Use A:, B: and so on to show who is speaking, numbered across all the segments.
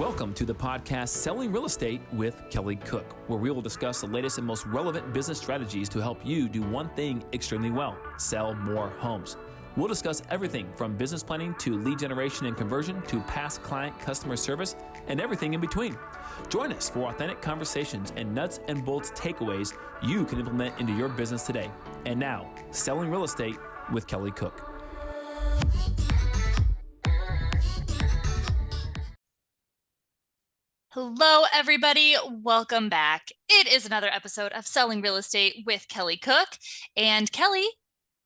A: Welcome to the podcast Selling Real Estate with Kelly Cook, where we will discuss the latest and most relevant business strategies to help you do one thing extremely well: sell more homes. We'll discuss everything from business planning to lead generation and conversion to past client customer service and everything in between. Join us for authentic conversations and nuts and bolts takeaways you can implement into your business today. And now, Selling Real Estate with Kelly Cook.
B: Hello, everybody. Welcome back. It is another episode of Selling Real Estate with Kelly Cook. And Kelly,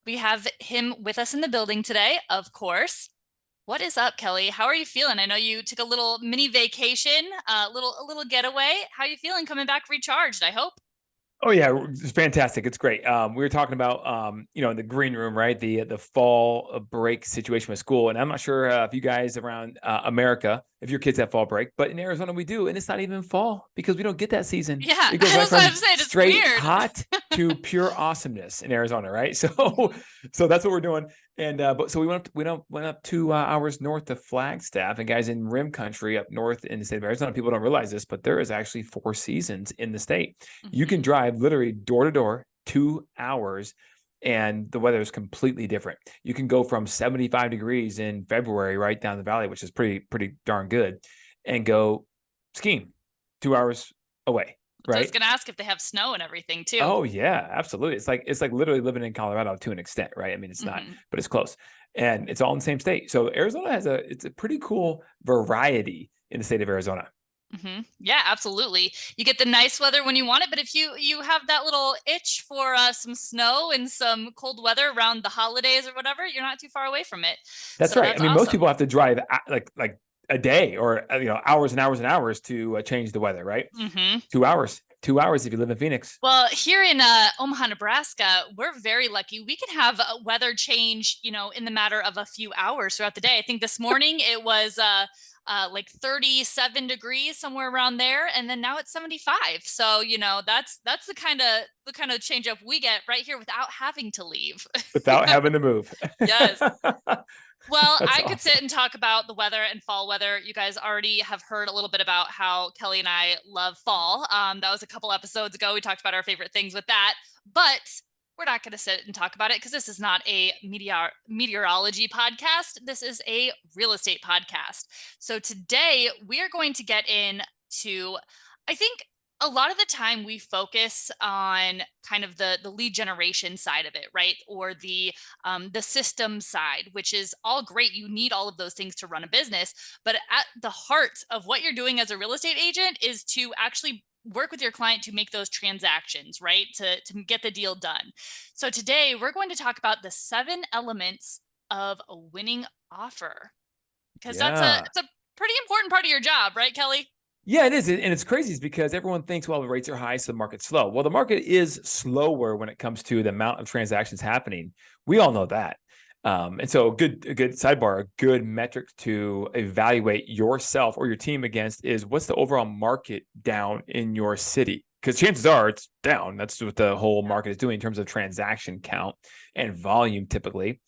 B: we have him with us in the building today, of course. What is up, Kelly? How are you feeling? I know you took a little mini vacation, a little getaway. How are you feeling coming back recharged, I hope?
C: Oh yeah, it's fantastic. It's great. We were talking about, in the green room, right? The fall break situation with school. And I'm not sure if you guys around America, if your kids have fall break, but in Arizona we do. And it's not even fall because we don't get that season.
B: Yeah,
C: It goes
B: that's
C: right
B: what
C: from
B: I'm saying. It's
C: straight
B: weird.
C: hot to pure awesomeness in Arizona, right? So that's what we're doing. And so we went up 2 hours north of Flagstaff, and guys, in Rim Country up north in the state of Arizona, people don't realize this, but there is actually 4 seasons in the state. You can drive literally door to door 2 hours, and the weather is completely different. You can go from 75 degrees in February right down the valley, which is pretty darn good, and go skiing 2 hours away. Right.
B: I was going to ask if they have snow and everything too.
C: Oh yeah, absolutely. It's like literally living in Colorado to an extent, right? I mean, it's not, but it's close, and it's all in the same state. So Arizona it's a pretty cool variety in the state of Arizona.
B: Yeah, absolutely. You get the nice weather when you want it, but if you have that little itch for some snow and some cold weather around the holidays or whatever, you're not too far away from it.
C: That's
B: So
C: right.
B: that's
C: I mean,
B: awesome.
C: most people have to drive like a day or hours and hours and hours to change the weather, right? 2 hours. 2 hours if you live in Phoenix.
B: Well, here in Omaha, Nebraska, we're very lucky. We can have a weather change, in the matter of a few hours throughout the day. I think this morning it was like 37 degrees, somewhere around there, and then now it's 75. So that's the kind of change up we get right here without having to leave.
C: Without having to move.
B: Yes. Well,
C: That's
B: I could
C: awesome.
B: sit and talk about the weather and fall weather. You guys already have heard a little bit about how Kelly and I love fall. That was a couple episodes ago. We talked about our favorite things with that, but we're not going to sit and talk about it because this is not a meteorology podcast. This is a real estate podcast. So today we are going to get into, I think, a lot of the time we focus on kind of the lead generation side of it, right? Or the system side, which is all great. You need all of those things to run a business. But at the heart of what you're doing as a real estate agent is to actually work with your client to make those transactions, right? To get the deal done. So today we're going to talk about the 7 elements of a winning offer, because it's a pretty important part of your job, right, Kelly?
C: Yeah, it is. And it's crazy because everyone thinks, well, the rates are high, so the market's slow. Well, the market is slower when it comes to the amount of transactions happening. We all know that. And so a good sidebar, a good metric to evaluate yourself or your team against is what's the overall market down in your city? Because chances are it's down. That's what the whole market is doing in terms of transaction count and volume typically.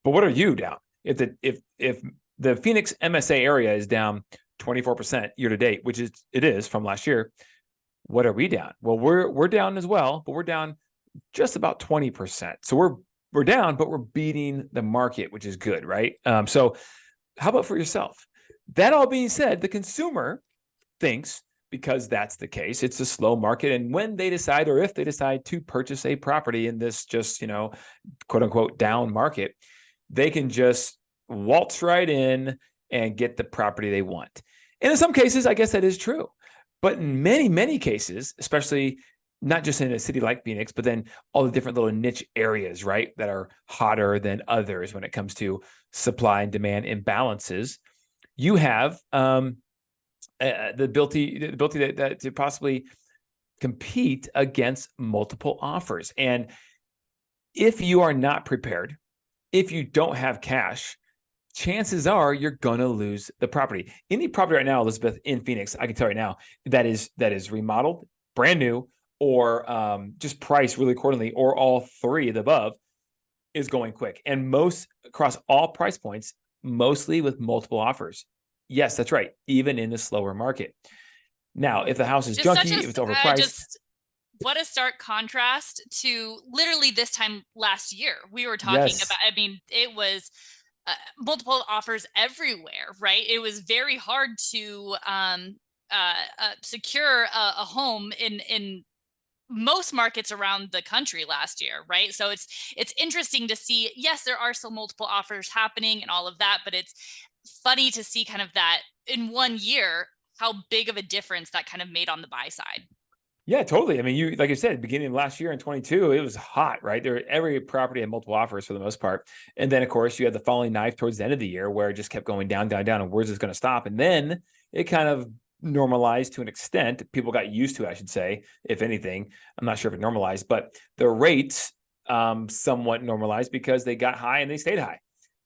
C: But what are you down? If the Phoenix MSA area is down 24% year to date, which it is from last year, what are we down? Well, we're down as well, but we're down just about 20%. So we're down, but we're beating the market, which is good, right? So how about for yourself? That all being said, the consumer thinks, because that's the case, it's a slow market. And when they decide, or if they decide to purchase a property in this just, quote unquote down market, they can just waltz right in and get the property they want. And in some cases, I guess that is true. But in many, many cases, especially not just in a city like Phoenix, but then all the different little niche areas, right, that are hotter than others when it comes to supply and demand imbalances, you have the ability that to possibly compete against multiple offers. And if you are not prepared, if you don't have cash, chances are you're going to lose the property. Any property right now, Elizabeth, in Phoenix, I can tell you right now, that is remodeled, brand new, or just priced really accordingly, or all 3 of the above, is going quick. And most across all price points, mostly with multiple offers. Yes, that's right. Even in the slower market. Now, if the house is
B: Just
C: junky, if it's overpriced,
B: what a stark contrast to literally this time last year. We were talking
C: yes,
B: about, I mean, it was multiple offers everywhere, right? It was very hard to secure a home in most markets around the country last year, right? So it's interesting to see. Yes, there are still multiple offers happening and all of that, but it's funny to see kind of that in 1 year, how big of a difference that kind of made on the buy side.
C: yeah, totally. I mean, you like I said, beginning of last year in 22, it was hot, right? Every property had multiple offers for the most part, and then of course you had the falling knife towards the end of the year where it just kept going down, down, down, and where's this going to stop? And then it kind of normalized to an extent. People got used to it, I should say, if anything. I'm not sure if it normalized, but the rates somewhat normalized because they got high and they stayed high.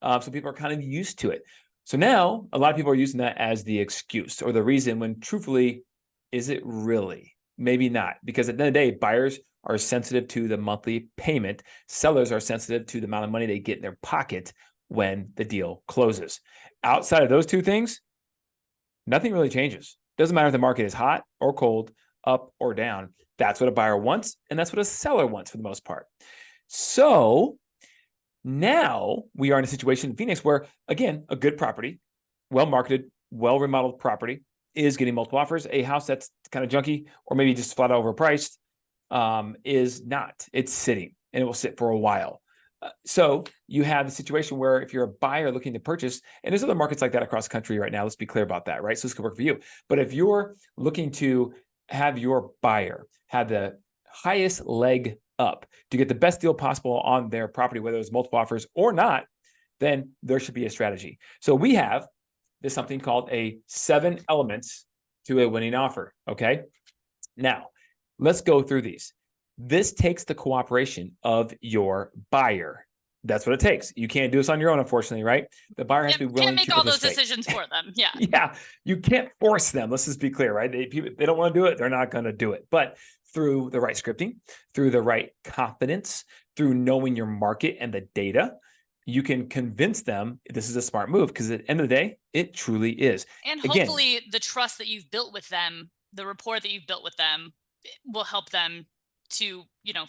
C: So people are kind of used to it. So now a lot of people are using that as the excuse or the reason when truthfully, is it really? Maybe not, because at the end of the day, buyers are sensitive to the monthly payment. Sellers are sensitive to the amount of money they get in their pocket when the deal closes. Outside of those two things, nothing really changes. Doesn't matter if the market is hot or cold, up or down. That's what a buyer wants, and that's what a seller wants for the most part. So now we are in a situation in Phoenix where, again, a good property, well-marketed, well-remodeled property is getting multiple offers. A house that's kind of junky or maybe just flat out overpriced is not. It's sitting, and it will sit for a while. So you have the situation where if you're a buyer looking to purchase, and there's other markets like that across the country right now, let's be clear about that, right? So this could work for you. But if you're looking to have your buyer have the highest leg up to get the best deal possible on their property, whether it's multiple offers or not, then there should be a strategy. So we have this something called a 7 elements to a winning offer. Okay. Now let's go through these. This takes the cooperation of your buyer. That's what it takes. You can't do this on your own, unfortunately, right? The buyer has to be willing to
B: make all those
C: participate.
B: decisions for them. Yeah.
C: Yeah. You can't force them. Let's just be clear, right? They don't want to do it. They're not going to do it. But through the right scripting, through the right confidence, through knowing your market and the data, you can convince them this is a smart move, because at the end of the day, it truly is.
B: And hopefully the trust that you've built with them, the rapport that you've built with them will help them to,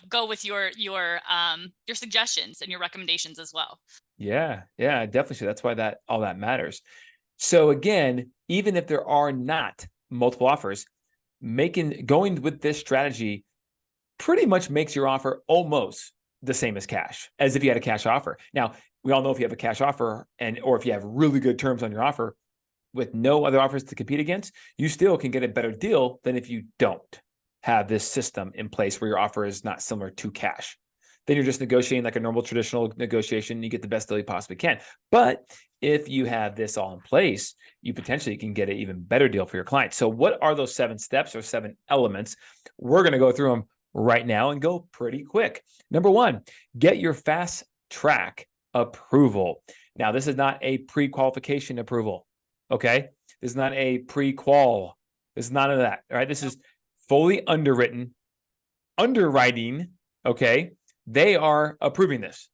B: go with your suggestions and your recommendations as well.
C: Yeah, definitely. So that's why all that matters. So again, even if there are not multiple offers, going with this strategy pretty much makes your offer almost the same as cash, as if you had a cash offer. Now, we all know if you have a cash offer or if you have really good terms on your offer with no other offers to compete against, you still can get a better deal than if you don't have this system in place where your offer is not similar to cash. Then you're just negotiating like a normal traditional negotiation. You get the best deal you possibly can. But if you have this all in place, you potentially can get an even better deal for your client. So what are those 7 steps or 7 elements? We're going to go through them right now and go pretty quick. Number 1, get your fast track approval. Now, this is not a pre-qualification approval. Okay. This is not a pre-qual. This is none of that. All right. This is fully underwritten, underwriting. Okay. They are approving this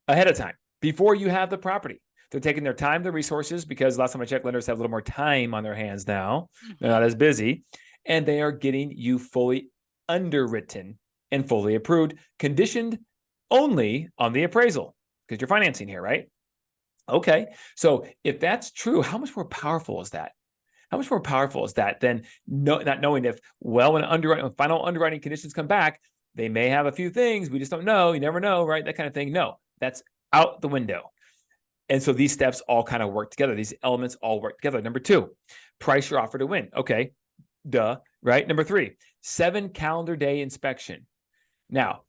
C: ahead of time before you have the property. They're taking their time, their resources, because last time I checked, lenders have a little more time on their hands now. They're not as busy, and they are getting you fully underwritten and fully approved, conditioned only on the appraisal, because you're financing here, right? Okay. So if that's true, how much more powerful is that? How much more powerful is that than not knowing if, when final underwriting conditions come back, they may have a few things. We just don't know. You never know, right? That kind of thing. No, that's out the window. And so these steps all kind of work together. These elements all work together. Number 2, price your offer to win. Okay. Duh. Right. Number 3, 7 calendar day inspection. Now,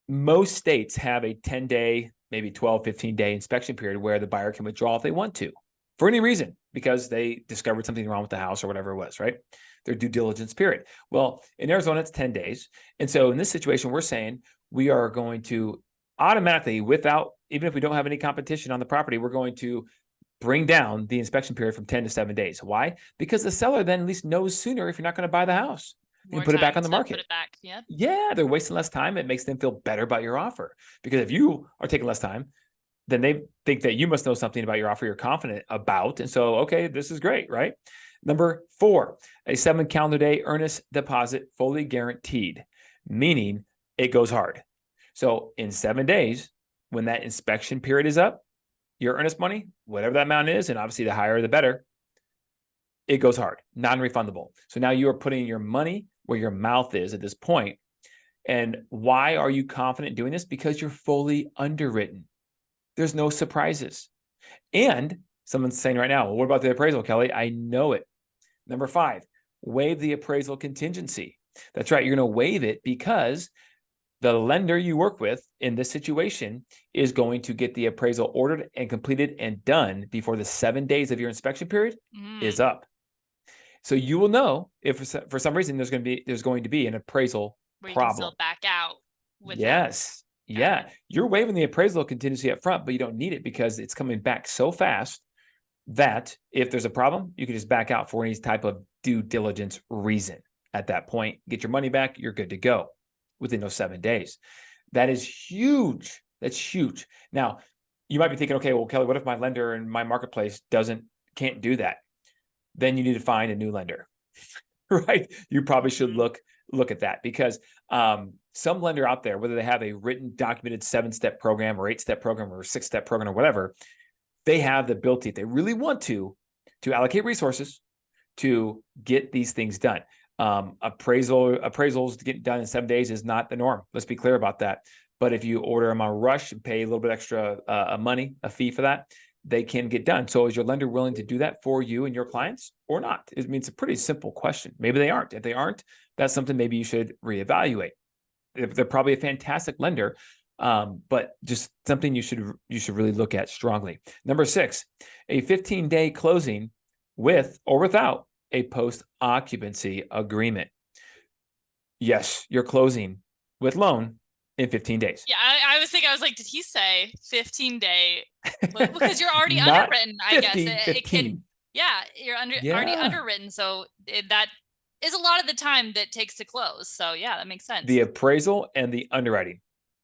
C: most states have a 10-day, maybe 12, 15-day inspection period where the buyer can withdraw if they want to for any reason, because they discovered something wrong with the house or whatever it was, right? Their due diligence period. Well, in Arizona, it's 10 days. And so in this situation, we're saying we are going to automatically, even if we don't have any competition on the property, we're going to bring down the inspection period from 10 to 7 days. Why? Because the seller then at least knows sooner if you're not going to buy the house. You can put it back on the market.
B: Put it back. Yep.
C: Yeah, they're wasting less time. It makes them feel better about your offer. Because if you are taking less time, then they think that you must know something about your offer you're confident about. And so, okay, this is great, right? Number 4, a 7 calendar day earnest deposit fully guaranteed, meaning it goes hard. So in 7 days, when that inspection period is up, your earnest money, whatever that amount is, and obviously the higher the better, it goes hard, non-refundable. So now you are putting your money where your mouth is at this point. And why are you confident doing this? Because you're fully underwritten. There's no surprises. And someone's saying right now, well, what about the appraisal, Kelly? I know it. Number 5, waive the appraisal contingency. That's right. You're going to waive it because the lender you work with in this situation is going to get the appraisal ordered and completed and done before the 7 days of your inspection period is up. So you will know if for some reason there's going to be an appraisal
B: where you
C: problem.
B: can still back out with
C: Yes. Yeah. You're waiving the appraisal contingency up front, but you don't need it because it's coming back so fast that if there's a problem, you can just back out for any type of due diligence reason. At that point, get your money back, you're good to go within those 7 days. That is huge. That's huge. Now, you might be thinking, okay, well, Kelly, what if my lender in my marketplace can't do that? Then you need to find a new lender, right? You probably should look at that because some lender out there, whether they have a written documented 7-step program or 8-step program or 6-step program or whatever, they have the ability, if they really want to allocate resources to get these things done. Appraisals to get done in 7 days is not the norm. Let's be clear about that. But if you order them on rush and pay a little bit extra money, a fee for that, they can get done. So is your lender willing to do that for you and your clients or not? I mean, it's a pretty simple question. Maybe they aren't. If they aren't, that's something maybe you should reevaluate. If they're probably a fantastic lender, but just something you should really look at strongly. Number 6, a 15-day closing with or without a post-occupancy agreement. Yes, you're closing with loan in 15 days.
B: Yeah, I was like, did he say 15-day? Because you're already underwritten, 50, I guess. It can, yeah, you're already underwritten. So that is a lot of the time that takes to close. So yeah, that makes sense.
C: The appraisal and the underwriting,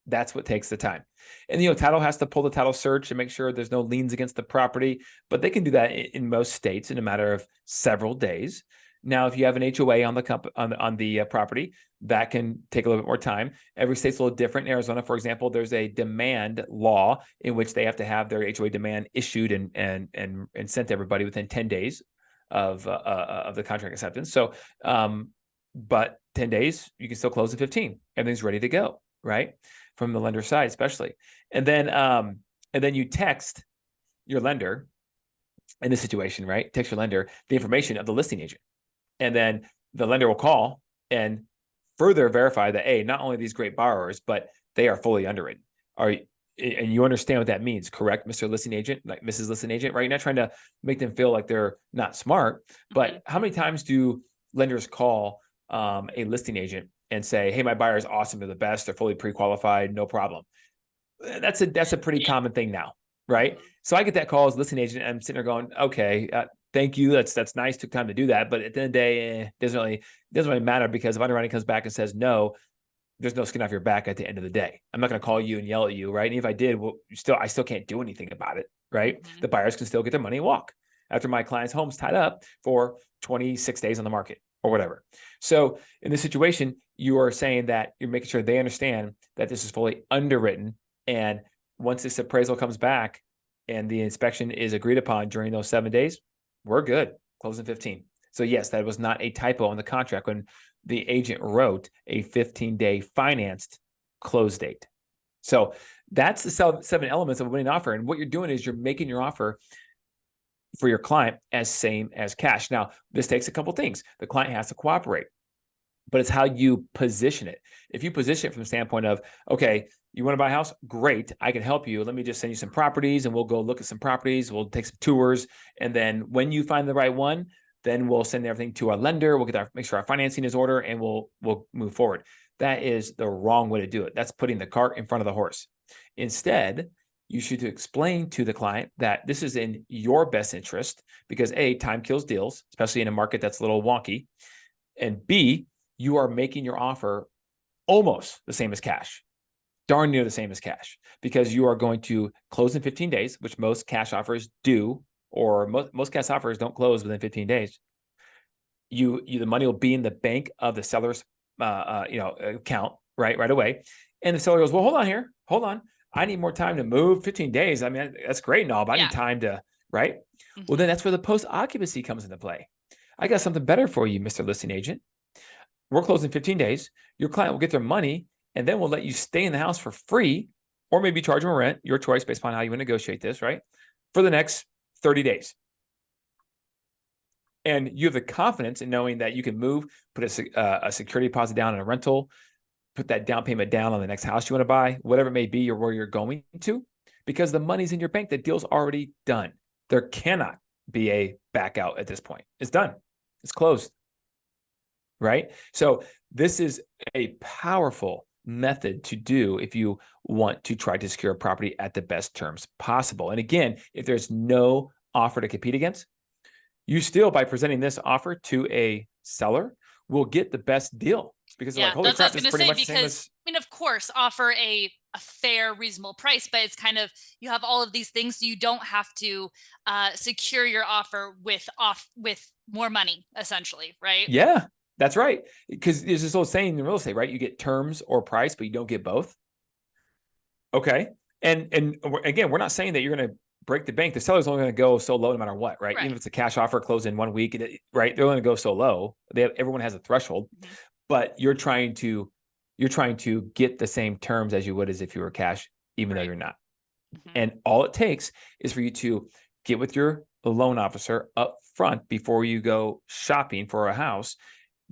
C: that's what takes the time. And, title has to pull the title search and make sure there's no liens against the property, but they can do that in most states in a matter of several days. Now, if you have an HOA on the property, that can take a little bit more time. Every state's a little different. In Arizona, for example, there's a demand law in which they have to have their HOA demand issued and sent to everybody within 10 days of the contract acceptance. So, but 10 days, you can still close at 15. Everything's ready to go, right? From the lender side, especially. And then you text your lender in this situation, right? Text your lender the information of the listing agent. And then the lender will call and further verify that, not only these great borrowers, but they are fully underwritten. And you understand what that means, correct, Mr. Listing Agent, like Mrs. Listing Agent, right? You're not trying to make them feel like they're not smart, but how many times do lenders call a listing agent and say, hey, my buyer is awesome, they're the best, they're fully pre-qualified, no problem. That's a pretty common thing now, right? So I get that call as a listing agent, and I'm sitting there going, okay, thank you, that's nice, took time to do that, but at the end of the day, it doesn't really matter, because if underwriting comes back and says no, there's no skin off your back at the end of the day. I'm not going to call you and yell at you, right? And if I did, well, I still can't do anything about it, right? The buyers can still get their money and walk after my client's home's tied up for 26 days on the market or whatever. So in this situation, you are saying that you're making sure they understand that this is fully underwritten. And once this appraisal comes back and the inspection is agreed upon during those 7 days, we're good. Closing 15. So yes, that was not a typo on the contract when the agent wrote a 15-day financed close date. So that's the 7 elements of a winning offer. And what you're doing is you're making your offer for your client as same as cash. Now, this takes a couple things. The client has to cooperate, but it's how you position it. If you position it from the standpoint of, okay, you want to buy a house? Great. I can help you. Let me just send you some properties and we'll go look at some properties. We'll take some tours. And then when you find the right one, then we'll send everything to our lender. We'll make sure our financing is order, and we'll move forward. That is the wrong way to do it. That's putting the cart in front of the horse. Instead, you should explain to the client that this is in your best interest because A, time kills deals, especially in a market that's a little wonky. And B, you are making your offer almost the same as cash. darn near the same as cash, because you are going to close in 15 days, which most cash offers do, or most cash offers don't close within 15 days. The money will be in the bank of the seller's account right away. And the seller goes, well, hold on. I need more time to move. 15 days. I mean, that's great and all, but I need time to, right? Well, then that's where the post occupancy comes into play. I got something better for you, Mr. Listing Agent. We're closing 15 days. Your client will get their money, and then we'll let you stay in the house for free, or maybe charge them a rent, your choice based upon how you want to negotiate this, right? For the next 30 days. And you have the confidence in knowing that you can move, put a security deposit down in a rental, put that down payment down on the next house you want to buy, whatever it may be, or where you're going to, because the money's in your bank. The deal's already done. There cannot be a back out at this point. It's done. It's closed. Right? So this is a powerful method to do if you want to try to secure a property at the best terms possible. And again, if there's no offer to compete against, you still, by presenting this offer to a seller, will get the best deal, because they're like, holy crap, this is pretty much the same as...
B: I mean, of course, offer a fair, reasonable price, but it's kind of, you have all of these things, so you don't have to secure your offer with more money, essentially, right?
C: Yeah, that's right. Because there's this old saying in real estate, right? You get terms or price, but you don't get both. Okay. And again, we're not saying that you're going to break the bank. The seller's only going to go so low no matter what, right? Even if it's a cash offer closed in 1 week, right? They're going to go so low. Everyone has a threshold, but you're trying to get the same terms as you would as if you were cash, even though you're not. And all it takes is for you to get with your loan officer up front before you go shopping for a house,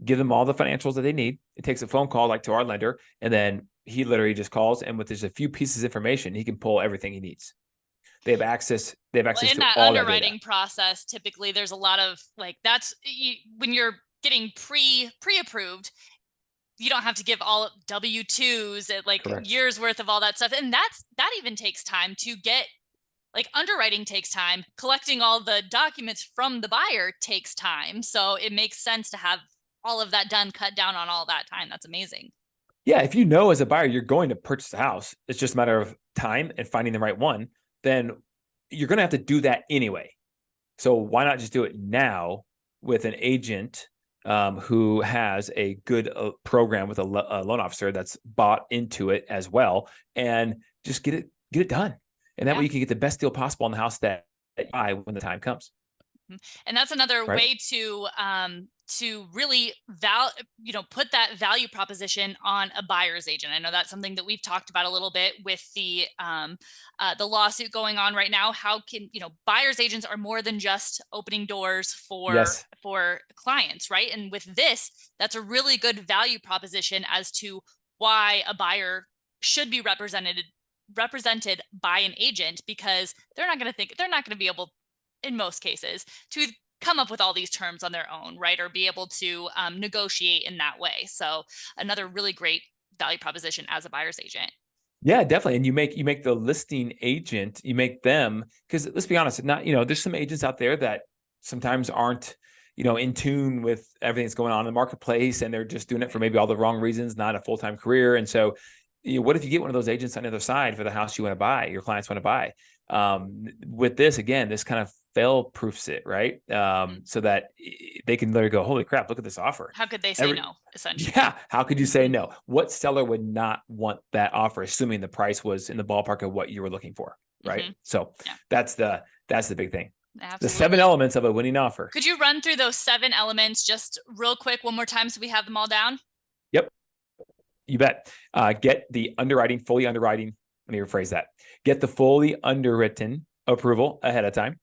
C: give them all the financials that they need. It takes a phone call like to our lender, and then he literally just calls, and with just a few pieces of information, he can pull everything he needs. They have access. They have access
B: in
C: to
B: that
C: all
B: underwriting
C: that data.
B: Process. Typically, there's a lot of when you're getting pre-approved, you don't have to give all W-2s and
C: Correct.
B: years worth of all that stuff, and that even takes time to get. Underwriting takes time. Collecting all the documents from the buyer takes time. So it makes sense to have all of that done, cut down on all that time. That's amazing.
C: Yeah, if you know as a buyer you're going to purchase a house, it's just a matter of time and finding the right one, then you're going to have to do that anyway. So why not just do it now with an agent who has a good program with a loan officer that's bought into it as well, and just get it done. And that way you can get the best deal possible on the house that you buy when the time comes.
B: And that's another way to really put that value proposition on a buyer's agent. I know that's something that we've talked about a little bit with the lawsuit going on right now. How can, buyer's agents are more than just opening doors for clients, right? And with this, that's a really good value proposition as to why a buyer should be represented by an agent, because they're not going to be able, in most cases, to come up with all these terms on their own, right? Or be able to negotiate in that way. So another really great value proposition as a buyer's agent.
C: Yeah, definitely. And you make the listing agent, you make them, because let's be honest, there's some agents out there that sometimes aren't, in tune with everything that's going on in the marketplace, and they're just doing it for maybe all the wrong reasons, not a full-time career. And so what if you get one of those agents on the other side for the house you want to buy, your clients want to buy? With this, again, this kind of fail-proofs it, right? So that they can literally go, holy crap, look at this offer.
B: How could they say no, essentially?
C: Yeah, how could you say no? What seller would not want that offer, assuming the price was in the ballpark of what you were looking for, right? So that's the big thing. Absolutely. The 7 elements of a winning offer.
B: Could you run through those 7 elements just real quick one more time so we have them all down?
C: Yep. You bet. Get the fully underwriting. Let me rephrase that. Get the fully underwritten approval ahead of time.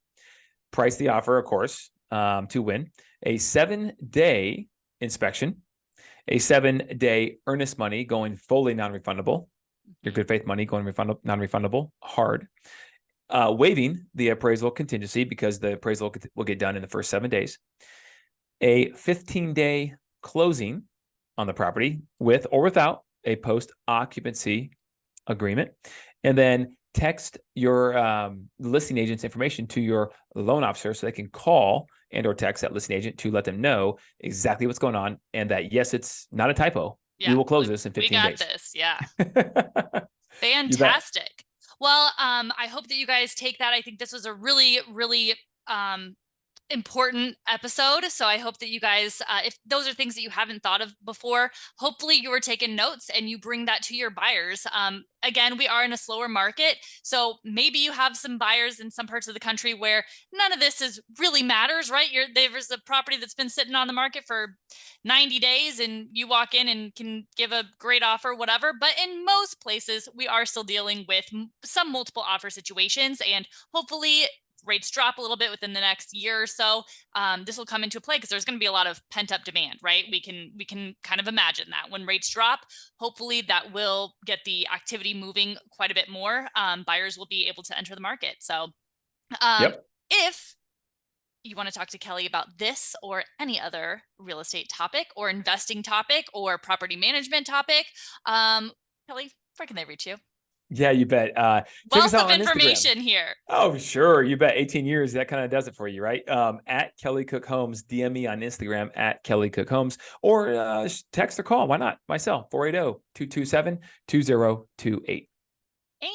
C: Price the offer, of course, to win. A 7-day inspection. A 7-day earnest money going fully non-refundable. Your good faith money going non-refundable, hard. Waiving the appraisal contingency, because the appraisal will get done in the first 7 days. A 15-day closing on the property with or without a post-occupancy agreement. And then text your listing agent's information to your loan officer so they can call and or text that listing agent to let them know exactly what's going on, and that, yes, it's not a typo. We will close this in 15 days.
B: We got this. Yeah. Fantastic. Well, I hope that you guys take that. I think this was a really, really important episode. So I hope that you guys, if those are things that you haven't thought of before, hopefully you were taking notes and you bring that to your buyers. Again, we are in a slower market. So maybe you have some buyers in some parts of the country where none of this really matters, right? There's a property that's been sitting on the market for 90 days and you walk in and can give a great offer, whatever. But in most places, we are still dealing with some multiple offer situations, and hopefully rates drop a little bit within the next year or so. This will come into play because there's going to be a lot of pent up demand, right? We can kind of imagine that when rates drop, hopefully that will get the activity moving quite a bit more. Buyers will be able to enter the market. So if you want to talk to Kelly about this or any other real estate topic or investing topic or property management topic, Kelly, where can they reach you?
C: Yeah, you bet. Check us out
B: Wealth of
C: on
B: information
C: Instagram.
B: here.
C: Oh, sure. You bet. 18 years, that kind of does it for you, right? At Kelly Cook Homes, DM me on Instagram at Kelly Cook Homes, or text or call. Why not? Myself, 480-227-2028.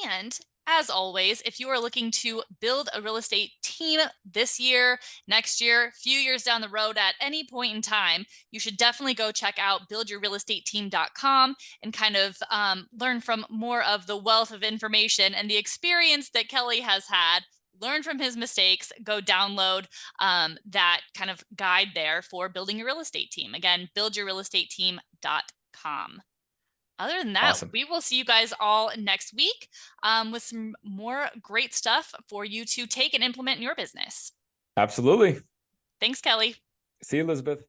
B: And as always, if you are looking to build a real estate team this year, next year, few years down the road, at any point in time, you should definitely go check out buildyourrealestateteam.com and kind of learn from more of the wealth of information and the experience that Kelly has had. Learn from his mistakes, go download that kind of guide there for building your real estate team. Again, buildyourrealestateteam.com. Other than that,
C: Awesome.
B: We will see you guys all next week with some more great stuff for you to take and implement in your business.
C: Absolutely.
B: Thanks, Kelly.
C: See you, Elizabeth.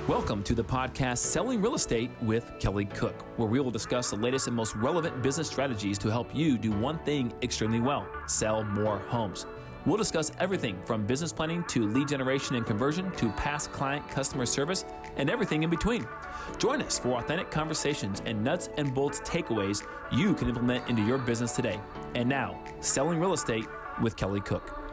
A: Welcome to the podcast Selling Real Estate with Kelly Cook, where we will discuss the latest and most relevant business strategies to help you do one thing extremely well: sell more homes. We'll discuss everything from business planning to lead generation and conversion to past client customer service and everything in between. Join us for authentic conversations and nuts and bolts takeaways you can implement into your business today. And now, Selling Real Estate with Kelly Cook.